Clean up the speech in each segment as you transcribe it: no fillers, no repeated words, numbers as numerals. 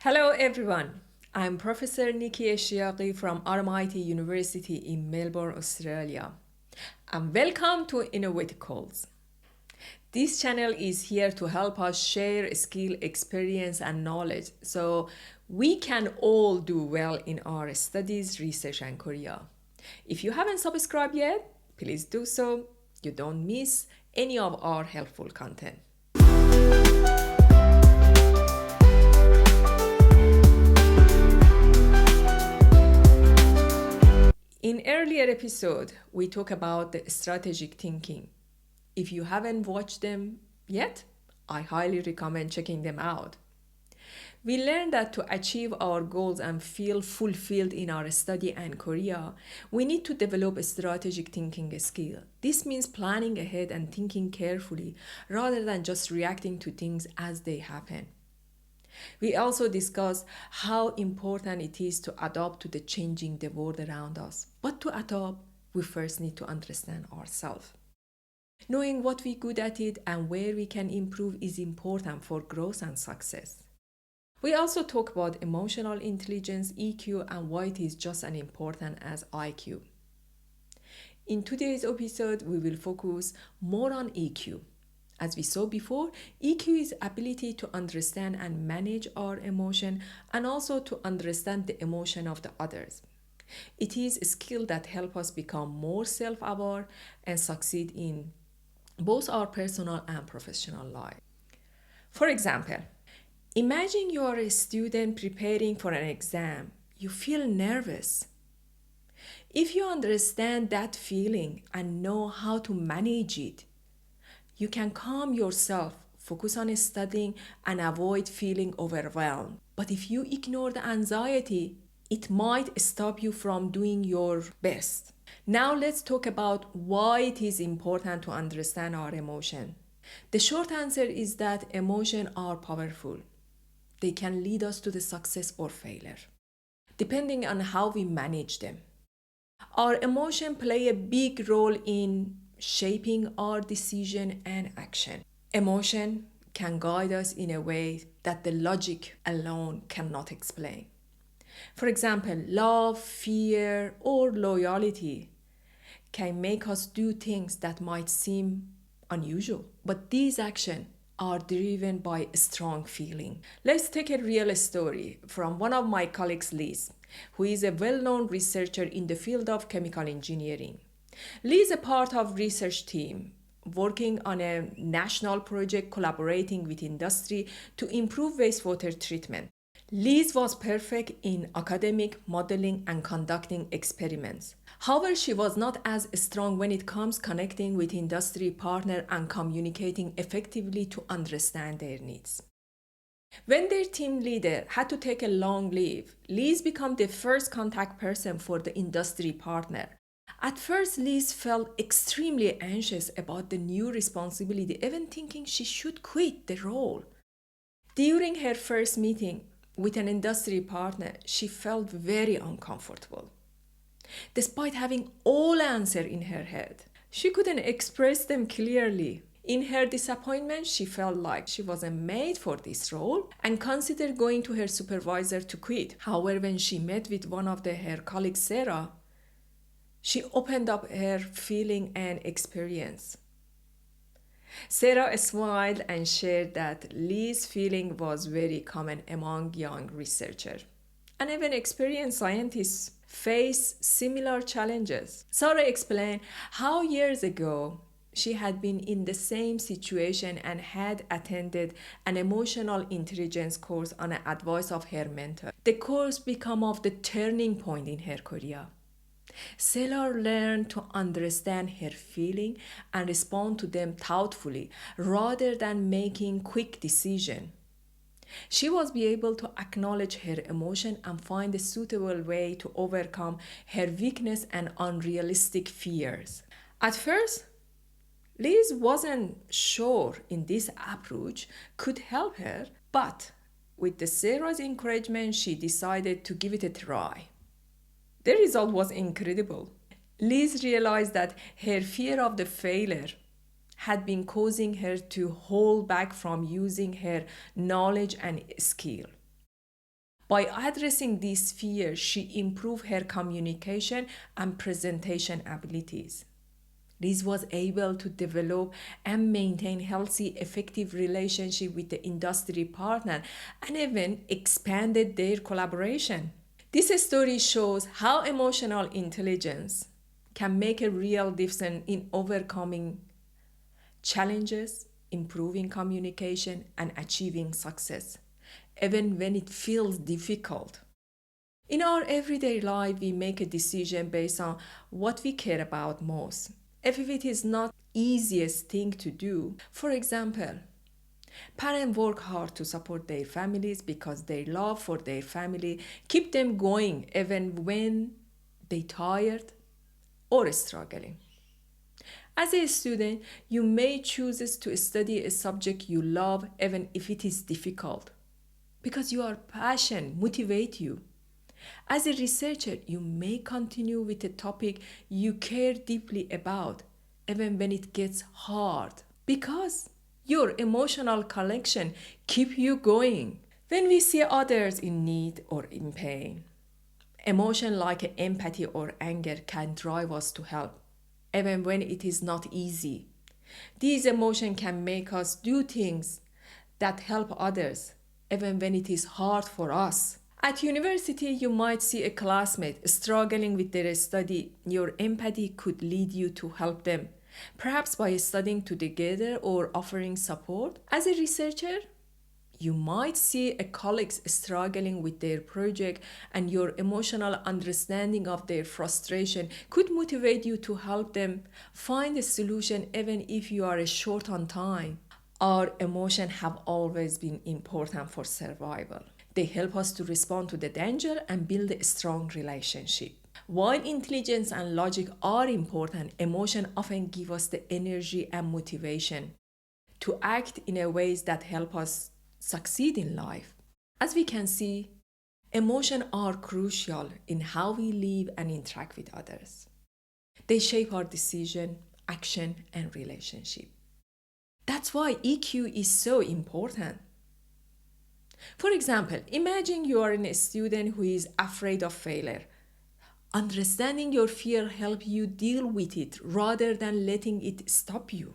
Hello everyone, I'm Professor Nikki Eshiaqi from RMIT University in Melbourne, Australia. And welcome to Innovaticalls. This channel is here to help us share skill, experience, and knowledge so we can all do well in our studies, research, and career. If you haven't subscribed yet, please do so. You don't miss any of our helpful content. In earlier episode, we talked about the strategic thinking. If you haven't watched them yet, I highly recommend checking them out. We learned that to achieve our goals and feel fulfilled in our study and career, we need to develop a strategic thinking skill. This means planning ahead and thinking carefully rather than just reacting to things as they happen. We also discussed how important it is to adapt to the changing the world around us. But to adapt, we first need to understand ourselves. Knowing what we're good at it and where we can improve is important for growth and success. We also talk about emotional intelligence, EQ, and why it is just as important as IQ. In today's episode, we will focus more on EQ. As we saw before, EQ is ability to understand and manage our emotion and also to understand the emotion of the others. It is a skill that helps us become more self-aware and succeed in both our personal and professional life. For example, imagine you are a student preparing for an exam. You feel nervous. If you understand that feeling and know how to manage it, you can calm yourself, focus on studying, and avoid feeling overwhelmed. But if you ignore the anxiety, it might stop you from doing your best. Now let's talk about why it is important to understand our emotion. The short answer is that emotions are powerful. They can lead us to the success or failure, depending on how we manage them. Our emotions play a big role in shaping our decision and action. Emotion can guide us in a way that the logic alone cannot explain. For example, love, fear, or loyalty can make us do things that might seem unusual, but these actions are driven by a strong feeling. Let's take a real story from one of my colleagues, Liz, who is a well-known researcher in the field of chemical engineering. Liz is a part of research team working on a national project collaborating with industry to improve wastewater treatment. Liz was perfect in academic modeling and conducting experiments. However, she was not as strong when it comes connecting with industry partner and communicating effectively to understand their needs. When their team leader had to take a long leave, Liz became the first contact person for the industry partner. At first, Liz felt extremely anxious about the new responsibility, even thinking she should quit the role. During her first meeting with an industry partner, she felt very uncomfortable. Despite having all answers in her head, she couldn't express them clearly. In her disappointment, she felt like she wasn't made for this role and considered going to her supervisor to quit. However, when she met with one of her colleagues, Sarah, she opened up her feeling and experience. Sarah smiled and shared that Lee's feeling was very common among young researchers. And even experienced scientists face similar challenges. Sarah explained how years ago she had been in the same situation and had attended an emotional intelligence course on the advice of her mentor. The course became of the turning point in her career. Sarah learned to understand her feeling and respond to them thoughtfully rather than making quick decisions. She was be able to acknowledge her emotion and find a suitable way to overcome her weakness and unrealistic fears. At first, Liz wasn't sure if this approach could help her, but with the Sarah's encouragement, she decided to give it a try. The result was incredible. Liz realized that her fear of the failure had been causing her to hold back from using her knowledge and skill. By addressing these fears, she improved her communication and presentation abilities. Liz was able to develop and maintain healthy, effective relationship with the industry partner and even expanded their collaboration. This story shows how emotional intelligence can make a real difference in overcoming challenges, improving communication, and achieving success, even when it feels difficult. In our everyday life, we make a decision based on what we care about most. If it is not easiest thing to do, for example, parents work hard to support their families because their love for their family keep them going even when they tired or struggling. As a student, you may choose to study a subject you love even if it is difficult because your passion motivates you. As a researcher, you may continue with a topic you care deeply about even when it gets hard because your emotional connection keep you going. When we see others in need or in pain, emotion like empathy or anger can drive us to help even when it is not easy. These emotions can make us do things that help others even when it is hard for us. At university, you might see a classmate struggling with their study. Your empathy could lead you to help them, perhaps by studying together or offering support. As a researcher, you might see a colleague struggling with their project, and your emotional understanding of their frustration could motivate you to help them find a solution even if you are short on time. Our emotions have always been important for survival. They help us to respond to the danger and build a strong relationship. While intelligence and logic are important, emotions often give us the energy and motivation to act in a ways that help us succeed in life. As we can see, emotions are crucial in how we live and interact with others. They shape our decision, action, and relationship. That's why EQ is so important. For example, imagine you are a student who is afraid of failure. Understanding your fear helps you deal with it rather than letting it stop you.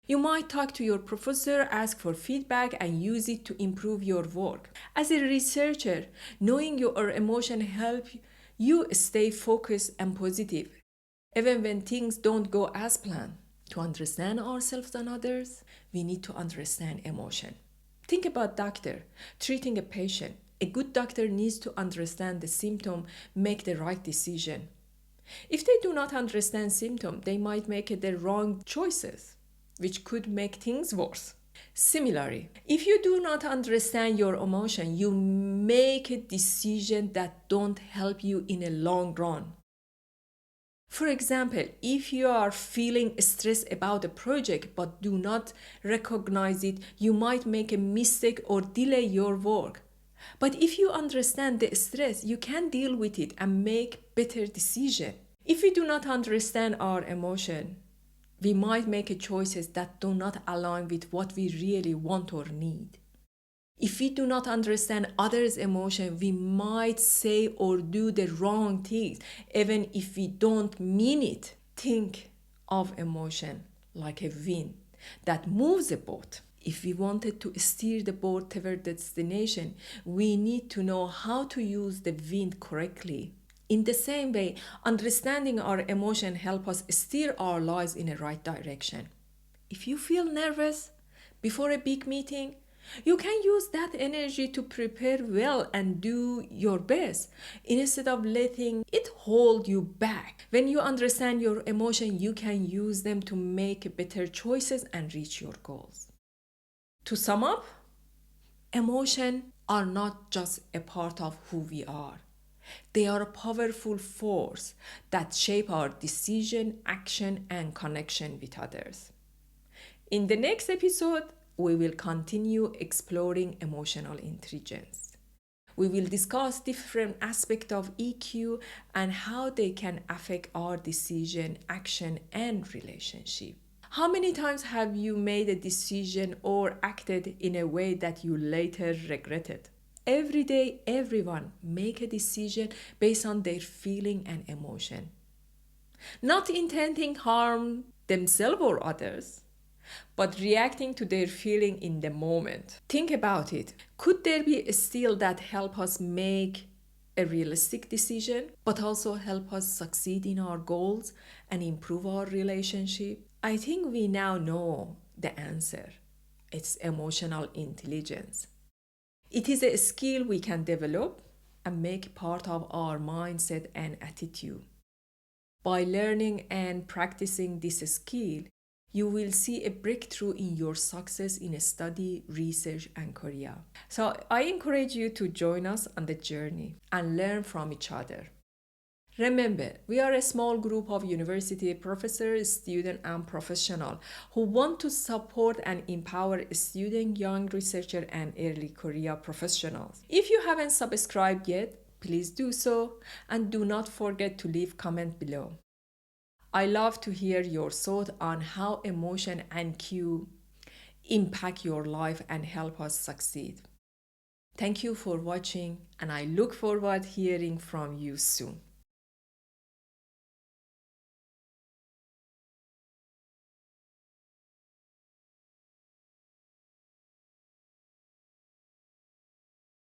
You might talk to your professor, ask for feedback, and use it to improve your work. As a researcher, knowing your emotion helps you stay focused and positive, even when things don't go as planned. To understand ourselves and others, we need to understand emotion. Think about doctor treating a patient. A good doctor needs to understand the symptom, make the right decision. If they do not understand symptom, they might make the wrong choices, which could make things worse. Similarly, if you do not understand your emotion, you make a decision that don't help you in a long run. For example, if you are feeling stressed about a project but do not recognize it, you might make a mistake or delay your work. But if you understand the stress, you can deal with it and make better decisions. If we do not understand our emotion, we might make choices that do not align with what we really want or need. If we do not understand others' emotion, we might say or do the wrong things, even if we don't mean it. Think of emotion like a wind that moves a boat. If we wanted to steer the boat toward the destination, we need to know how to use the wind correctly. In the same way, understanding our emotion helps us steer our lives in the right direction. If you feel nervous before a big meeting, you can use that energy to prepare well and do your best instead of letting it hold you back. When you understand your emotion, you can use them to make better choices and reach your goals. To sum up, emotions are not just a part of who we are. They are a powerful force that shape our decision, action, and connection with others. In the next episode, we will continue exploring emotional intelligence. We will discuss different aspects of EQ and how they can affect our decision, action, and relationship. How many times have you made a decision or acted in a way that you later regretted? Every day, everyone make a decision based on their feeling and emotion, not intending harm themselves or others, but reacting to their feeling in the moment. Think about it. Could there be a skill that help us make a realistic decision, but also help us succeed in our goals and improve our relationship? I think we now know the answer. It's emotional intelligence. It is a skill we can develop and make part of our mindset and attitude. By learning and practicing this skill, you will see a breakthrough in your success in study, research, and career. So I encourage you to join us on the journey and learn from each other. Remember, we are a small group of university professors, students, and professionals who want to support and empower students, young researchers, and early career professionals. If you haven't subscribed yet, please do so, and do not forget to leave comment below. I love to hear your thoughts on how emotion and cue impact your life and help us succeed. Thank you for watching, and I look forward to hearing from you soon.